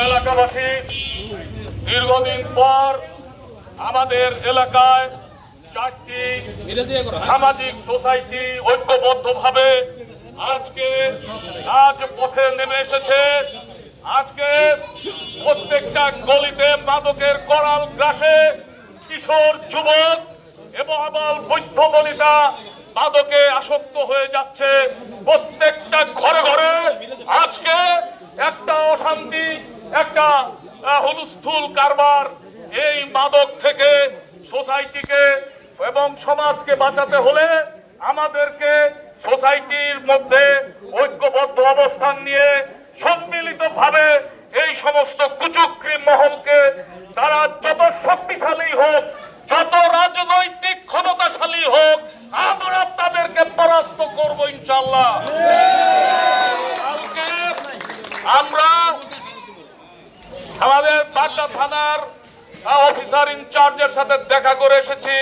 এলাকাবাসী দীর্ঘদিন পর আমাদের এলাকায় 4টি সামাজিক সোসাইটি ঐক্যবদ্ধভাবে আজ পথে নেমে এসেছে। আজকে প্রত্যেকটা গলিতে মাদকের করাল গ্রাসে কিশোর যুবক এবং আবার বৃদ্ধ বনিতা মাদকে আসক্ত হয়ে যাচ্ছে। প্রত্যেকটা ঘরে ঘরে আজকে একটা অশান্তি, একটা হুলস্থুল কারবার। এই মাদক থেকে সোসাইটিকে এবং সমাজকে বাঁচাতে হলে আমাদেরকে সোসাইটির মধ্যে ঐক্যবদ্ধ অবস্থান নিয়ে সম্মিলিতভাবে এই সমস্ত কুচক্রী মহলকে তারা যত শক্তিশালী হোক, যত রাজনৈতিক ক্ষমতাশালী হোক, আমরা তাদেরকে পরাস্ত করবো ইনশাআল্লাহ। কালকে আমরা আমাদের পাটনা থানার অফিসার ইনচার্জের সাথে দেখা করে এসেছি।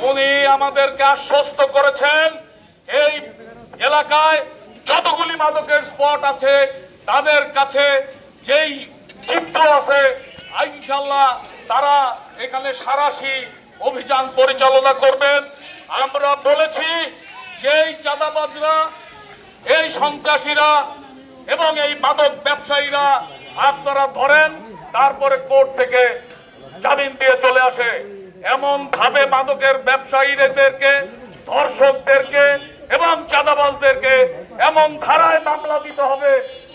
উনি আমাদেরকে আশ্বস্ত করেছেন এই এলাকায় যতগুলি মাদকের স্পট আছে তাদের কাছে যেই চিত্র আছে ইনশাআল্লাহ তারা এখানে সারাশি অভিযান পরিচালনা করবেন। আমরা বলেছি যে এই চাঁদাবাজরা, এই সন্ত্রাসীরা এবং এই মাদক ব্যবসায়ীরা আপনারা ধরেন, তারপরে কোর্ট থেকে জামিন দিয়ে চলে আসে। এমন ভাবে মাদকের ব্যবসায়ীদেরকে, ধর্ষকদেরকে এবং চাঁদাবাজদেরকে এমন ধারায় মামলা দিতে হবে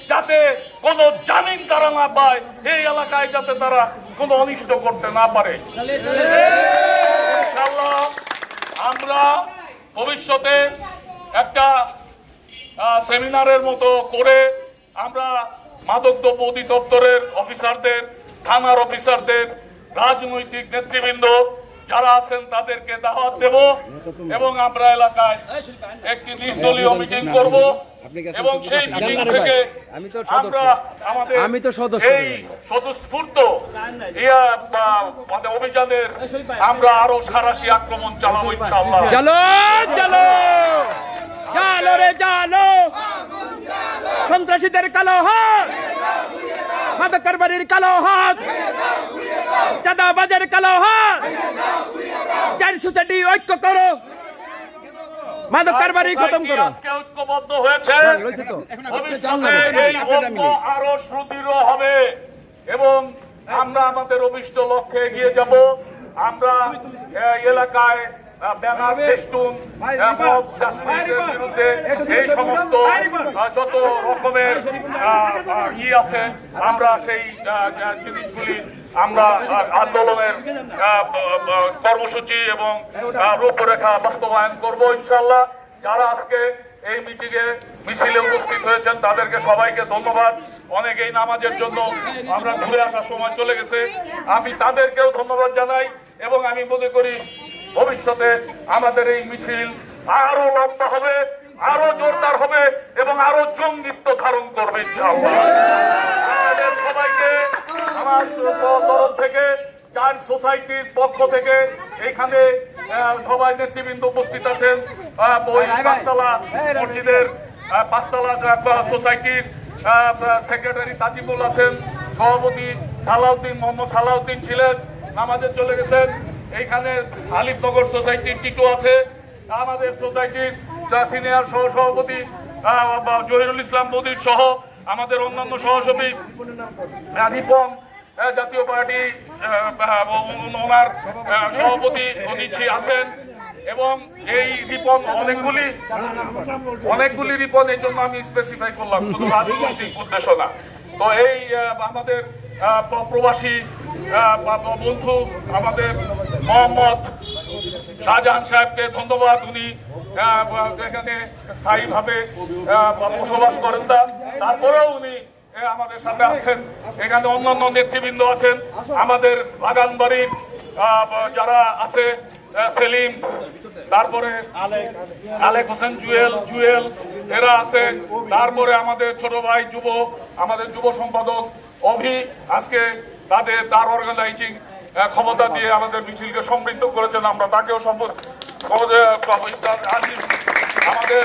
যাতে কোনো জামিন তারা না পায়, এই এলাকায় যাতে তারা কোনো অনিষ্ট করতে না পারে। ইনশাআল্লাহ আমরা ভবিষ্যতে একটা সেমিনারের মতো করে আমরা মাদকদ্রব্য অধিদপ্তরের অফিসারদের, থানার অফিসারদের, রাজনৈতিক নেতৃবৃন্দ যারা আছেন তাদেরকে দাওয়াত দেব এবং আমরা এলাকায় একটি নির্দলীয় মিটিং করব এবং সেই মিটিং থেকে আমরা আমাদের এই স্বতঃস্ফূর্ত অভিযানের আমরা আরো সারাশি আক্রমণ চালাবো ইনশাআল্লাহ। জালো রে জালো, সন্ত্রাসীদের কালো হাত, মাদক কারবারির কালো হাত, চাঁদাবাজের কালো হাত, চার সোসাইটি ঐক্য করো, মাদক কারবারি খতম করো। আজকে ঐক্যবদ্ধ হয়েছে, এই ঐক্য আরো সুদৃঢ় হবে এবং আমরা আমাদের অভিষ্ট লক্ষ্যে এগিয়ে যাব। আমরা এলাকায় ব্যানার, ফেস্টুন, বিরুদ্ধে এই সমস্ত যত রকমের আছে আমরা সেই জিনিসগুলি আমরা আন্দোলনের কর্মসূচি এবং রূপরেখা বাস্তবায়ন করব ইনশাআল্লাহ। যারা আজকে এই মিছিলে উপস্থিত হয়েছেন তাদেরকে সবাইকে ধন্যবাদ। অনেকেই নামাজের জন্য আমরা ঘুরে আসার সময় চলে গেছে, আমি তাদেরকেও ধন্যবাদ জানাই এবং আমি মনে করি ভবিষ্যতে আমাদের এই মিছিল আরো লম্বা হবে, আরো জোরদার হবে এবং আরো জঙ্গিত্ব ধারণ করবে ইনশাআল্লাহ। আমাদের সবাইকে আমার তরফ থেকে, চার সোসাইটির পক্ষ থেকে এখানে সবাই নেতৃবৃন্দ উপস্থিত আছেন। ওই পাঁচতলা মসজিদের পাঁচতলা সোসাইটির সেক্রেটারি তাজিমুল আছেন, সভাপতি সালাউদ্দিন, মোহাম্মদ সালাউদ্দিন ছিলেন, নামাজে চলে গেছেন। এইখানে আলিফনগর সোসাইটির টিটু আছে, আমাদের সোসাইটির সিনিয়র সহসভাপতি জহিরুল ইসলাম মোদির সহ আমাদের অন্যান্য সহসভাপতি রিপন, জাতীয় পার্টি ওনার সভাপতি উনি আছেন এবং এই রিপন অনেকগুলি রিপন, এই জন্য আমি স্পেসিফাই করলাম, শুধু রাজনৈতিক উদ্দেশ্য না। তো এই আমাদের প্রবাসী বন্ধু আমাদের মোহাম্মদ শাহজাহান সাহেবকে ধন্যবাদ। উনি এখানে স্থায়ীভাবে বসবাস করেন না, তারপরেও উনি আমাদের সাথে আছেন। এখানে অন্যান্য নেতৃবৃন্দ আছেন, আমাদের বাগানবাড়ির যারা আছে, সেলিম, তারপরে আলেক হোসেন, জুয়েল এরা আছে, তারপরে আমাদের ছোট ভাই আমাদের যুব সম্পাদক অভি আজকে তার অর্গানাইজিং ক্ষমতা দিয়ে আমাদের মিছিলকে সমৃদ্ধ করেছেন, আমরা তাকেও আমাদের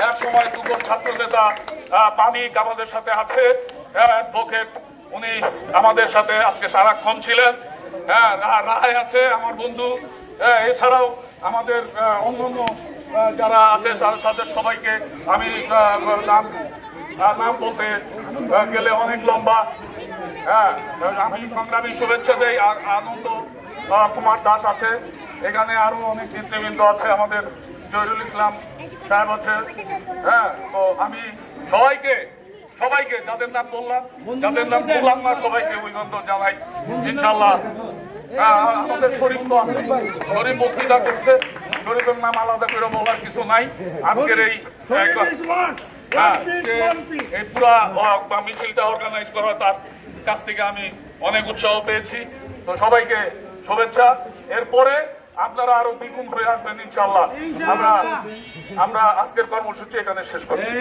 এক সময় দুজন ছাত্র নেতা মানিক আমাদের সাথে আছে, অ্যাডভোকেট, উনি আমাদের সাথে আজকে সারাক্ষণ ছিলেন। রায় আছে আমার বন্ধু, এছাড়াও আমাদের অন্যান্য যারা আছে তাদের সবাইকে আমি নাম বলতে গেলে অনেক লম্বা। আমি সংগ্রামী শুভেচ্ছা দেই। আর আনন্দ কুমার দাস আছে, এখানে আরো অনেক নেতৃবৃন্দ আছে, আমাদের জহিরুল ইসলাম সাহেব আছে। তো আমি সবাইকে যাদের নাম বললাম না সবাইকে অভিনন্দন জানাই ইনশাল্লাহ। আমাদের শরীফ তো আছে, শরীফ বক্তৃতা করছে, শরীফের নাম আলাদা করে বলার কিছু নাই। আজকের এই পুরা মিছিলটা অর্গানাইজ করা তার কাছ থেকে আমি অনেক উৎসাহ পেয়েছি। তো সবাইকে শুভেচ্ছা। এরপরে আপনারা আরো দ্বিগুণ হয়ে আসবেন ইনশাল্লাহ। আমরা আজকের কর্মসূচি এখানে শেষ করছি।